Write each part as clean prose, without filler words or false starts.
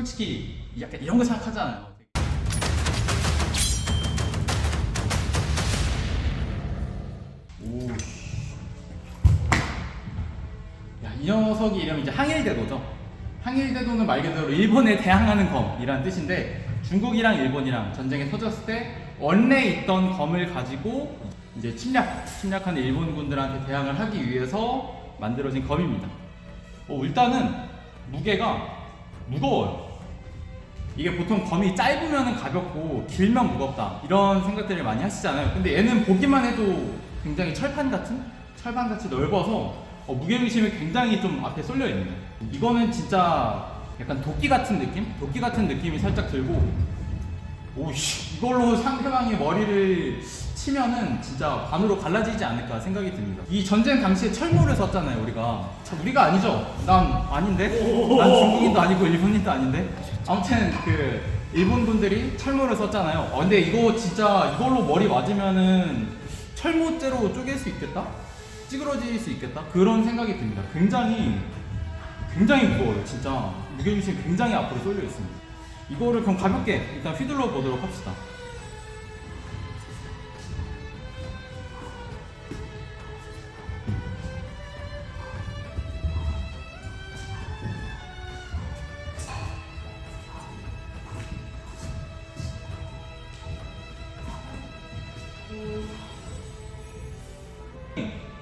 솔직히 약간 이런 거 생각하잖아요. 오, 야, 이 녀석이 이름이 이제 항일대도죠. 항일대도는 말 그대로 일본에 대항하는 검이라는 뜻인데, 중국이랑 일본이랑 전쟁이 터졌을 때 원래 있던 검을 가지고 이제 침략하는 일본군들한테 대항을 하기 위해서 만들어진 검입니다. 일단은 무게가 무거워요. 이게 보통 검이 짧으면 가볍고 길면 무겁다 이런 생각들을 많이 하시잖아요. 근데 얘는 보기만 해도 굉장히 철판같이 넓어서 무게중심이 굉장히 좀 앞에 쏠려 있네요. 이거는 진짜 약간 도끼 같은 느낌이 살짝 들고, 오씨, 이걸로 상대방의 머리를 치면은 진짜 반으로 갈라지지 않을까 생각이 듭니다. 이 전쟁 당시에 철모를 썼잖아요. 우리가 아니죠. 난 아닌데? 난 중국인도 아니고 일본인도 아닌데? 아무튼 그 일본 분들이 철모를 썼잖아요. 근데 이거 진짜 이걸로 머리 맞으면은 철모째로 쪼갤 수 있겠다? 찌그러질 수 있겠다? 그런 생각이 듭니다. 굉장히 무거워요. 진짜 무게중심이 굉장히 앞으로 쏠려 있습니다. 이거를 그럼 가볍게 일단 휘둘러 보도록 합시다.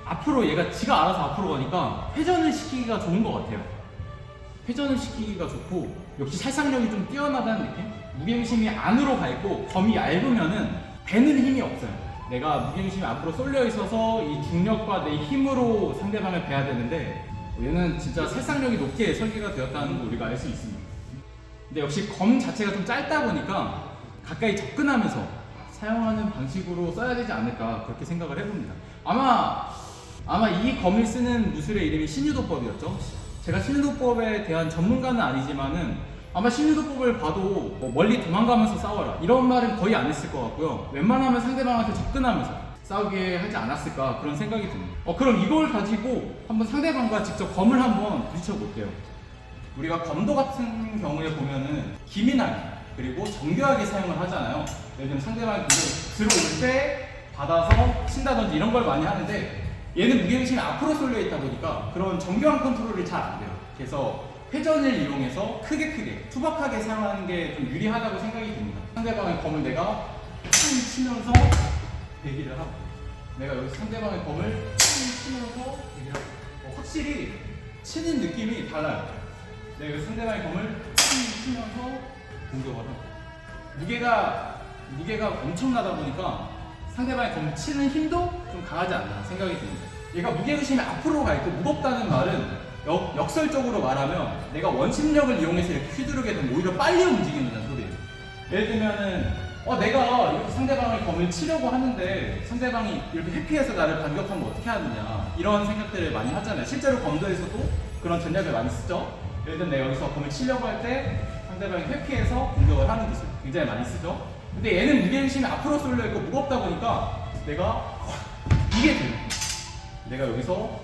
앞으로 얘가 지가 알아서 앞으로 가니까 회전을 시키기가 좋은 것 같아요. 회전을 시키기가 좋고, 역시 살상력이 좀 뛰어나다는 느낌? 무게중심이 안으로 가 있고 검이 얇으면은 배는 힘이 없어요. 내가 무게중심이 앞으로 쏠려 있어서 이 중력과 내 힘으로 상대방을 베야 되는데, 얘는 진짜 살상력이 높게 설계가 되었다는 걸 우리가 알 수 있습니다. 근데 역시 검 자체가 좀 짧다 보니까 가까이 접근하면서 사용하는 방식으로 써야 되지 않을까, 그렇게 생각을 해봅니다. 아마 이 검을 쓰는 무술의 이름이 신유도법이었죠. 제가 신유도법에 대한 전문가는 아니지만은 아마 신유도법을 봐도 멀리 도망가면서 싸워라 이런 말은 거의 안 했을 것 같고요. 웬만하면 상대방한테 접근하면서 싸우게 하지 않았을까, 그런 생각이 듭니다. 그럼 이걸 가지고 한번 상대방과 직접 검을 한번 부딪혀 볼게요. 우리가 검도 같은 경우에 보면은 기민하게 그리고 정교하게 사용을 하잖아요. 예를 들면 상대방이 들어올 때 받아서 친다든지 이런 걸 많이 하는데, 얘는 무게중심이 앞으로 쏠려 있다 보니까 그런 정교한 컨트롤이 잘 안 돼요. 그래서 회전을 이용해서 크게 투박하게 사용하는 게 좀 유리하다고 생각이 듭니다. 상대방의 검을 내가 치면서 대기를 하고, 내가 여기서 상대방의 검을 치면서 대기를 하고, 확실히 치는 느낌이 달라요. 내가 여기서 상대방의 검을 치면서 공격을 하고, 무게가 엄청나다 보니까 상대방의 검을 치는 힘도 좀 강하지 않나 생각이 듭니다. 얘가 무게중심이 앞으로 가 있고 무겁다는 말은 역설적으로 말하면 내가 원심력을 이용해서 이렇게 휘두르게 되면 오히려 빨리 움직이는 소리예요. 예를 들면은 내가 이렇게 상대방의 검을 치려고 하는데 상대방이 이렇게 회피해서 나를 반격하면 어떻게 하느냐, 이런 생각들을 많이 하잖아요. 실제로 검도에서도 그런 전략을 많이 쓰죠. 예를 들면 내가 여기서 검을 치려고 할 때 상대방이 회피해서 공격을 하는 기술 굉장히 많이 쓰죠. 근데 얘는 무게중심이 앞으로 쏠려 있고 무겁다 보니까 내가 이게 돼요. 내가 여기서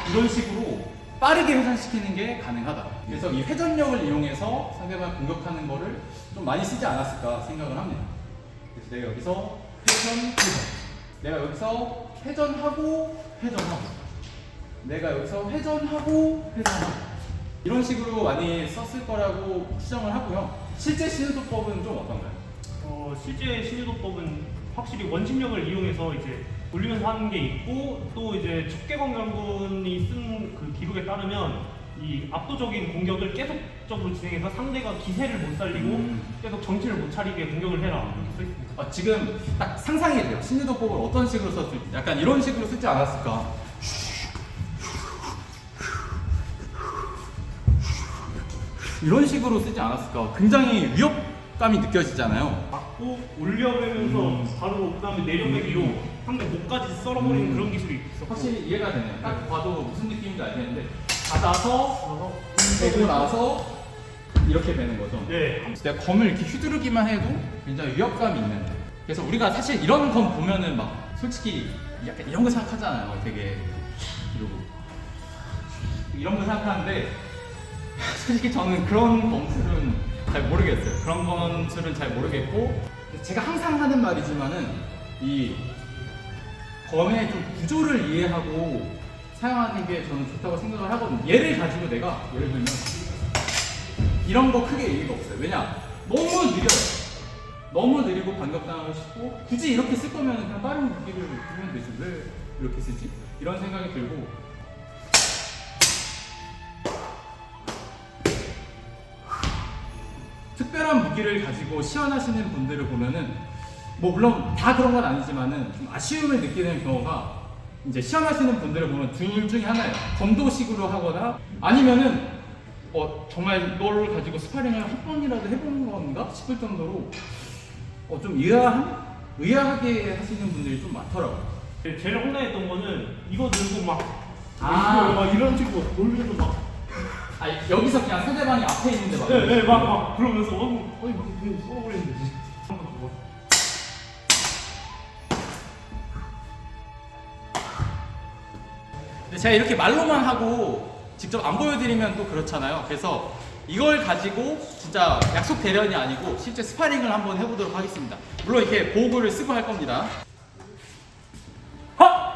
이런 식으로 빠르게 회전시키는 게 가능하다. 그래서 이 회전력을 이용해서 상대방을 공격하는 거를 좀 많이 쓰지 않았을까 생각을 합니다. 그래서 내가 여기서 회전, 내가 여기서 회전하고 내가 여기서 회전하고 이런 식으로 많이 썼을 거라고 추정을 하고요. 실제 신유도법은 좀 어떤가요? 실제 신유도법은 확실히 원심력을 이용해서 이제 돌리면서 하는 게 있고, 또 이제 척개검 장군이 쓴 그 기록에 따르면 이 압도적인 공격을 계속적으로 진행해서 상대가 기세를 못 살리고 계속 정신을 못 차리게 공격을 해라, 이렇게 써 있습니다. 지금 딱 상상이 돼요. 신유도법을 어떤 식으로 썼을지. 약간 이런 식으로 쓰지 않았을까? 이런 식으로 쓰지 않았을까? 굉장히 위협감이 느껴지잖아요. 맞고 올려내면서 바로 그다음에 내려내기로 상대 목까지 썰어버리는 그런 기술이 있었고, 확실히 이해가 되네요. 딱 봐도 무슨 느낌인지 알겠는데, 받아서 빼고 나서 이렇게 되는 거죠. 네. 내가 검을 이렇게 휘두르기만 해도 굉장히 위협감이 있는. 그래서 우리가 사실 이런 검 보면은 막 솔직히 약간 이런 거 생각하잖아요. 되게 이러고 이런 거 생각하는데, 솔직히 저는 그런 검술은 잘 모르겠어요. 그런 검술은 잘 모르겠고 제가 항상 하는 말이지만은 이 검의 좀 구조를 이해하고 사용하는 게 저는 좋다고 생각을 하거든요. 얘를 가지고 내가 예를 들면 이런 거 크게 의미가 없어요. 왜냐? 너무 느려요. 너무 느리고 반격당하고 싶고 굳이 이렇게 쓸 거면 그냥 다른 무기를 쓰면 되지 왜 이렇게 쓰지? 이런 생각이 들고 특별한 무기를 가지고 시연하시는 분들을 보면은 뭐 물론 다 그런 건 아니지만은 좀 아쉬움을 느끼는 경우가 이제 시연하시는 분들을 보면 둘 중에 하나예요. 검도식으로 하거나 아니면은 정말 이걸 가지고 스파링을 한 번이라도 해본 건가 싶을 정도로 좀 의아하게 하시는 분들이 좀 많더라고요. 제일 혼나했던 거는 이거 들고 막 아. 이런 식으로 돌면서 막 여기서 그냥 상대방이 앞에 있는데 막 네, 막 그러면서 그냥 쏘버리는 되지. 한번 더. 근데 제가 이렇게 말로만 하고 직접 안 보여드리면 또 그렇잖아요. 그래서 이걸 가지고 진짜 약속 대련이 아니고 실제 스파링을 한번 해보도록 하겠습니다. 물론 이렇게 보호구를 쓰고 할 겁니다. 하!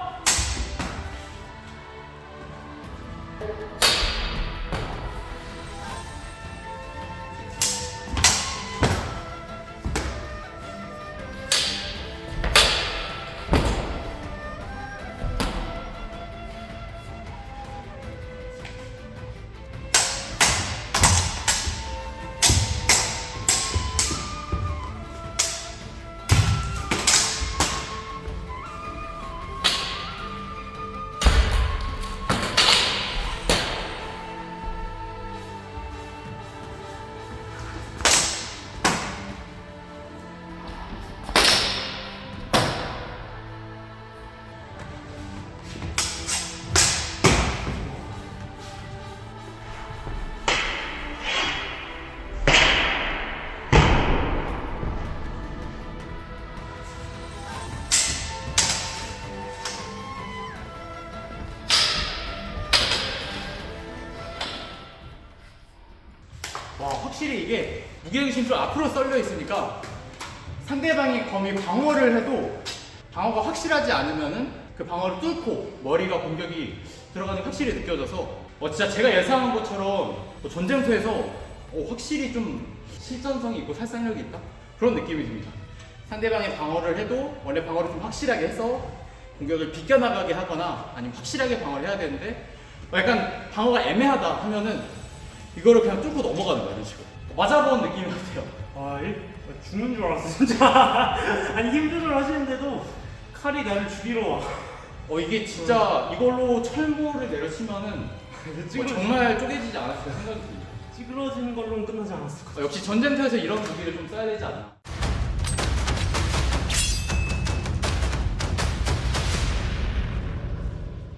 와, 확실히 이게 무게중심이 좀 앞으로 썰려 있으니까 상대방이 검이 방어를 해도 방어가 확실하지 않으면은 그 방어를 뚫고 머리가 공격이 들어가는 게 확실히 느껴져서 진짜 제가 예상한 것처럼 전쟁터에서 확실히 좀 실전성이 있고 살상력이 있다? 그런 느낌이 듭니다. 상대방이 방어를 해도 원래 방어를 좀 확실하게 해서 공격을 비껴나가게 하거나 아니면 확실하게 방어를 해야 되는데 약간 방어가 애매하다 하면은 이거를 그냥 뚫고 넘어가는 거야, 이런 식으로. 맞아본 느낌 같아요. 죽는 줄 알았어 진짜. 아니 힘조절 하시는데도 칼이 나를 죽이러 와. 이게 진짜 이걸로 철모를 내려치면은 정말 쪼개지지 않았을 생각이 듭니다. 찌그러지는 걸로는 끝나지 않았을 것 같아. 역시 전쟁터에서 이런 무기를 좀 써야 되지 않나.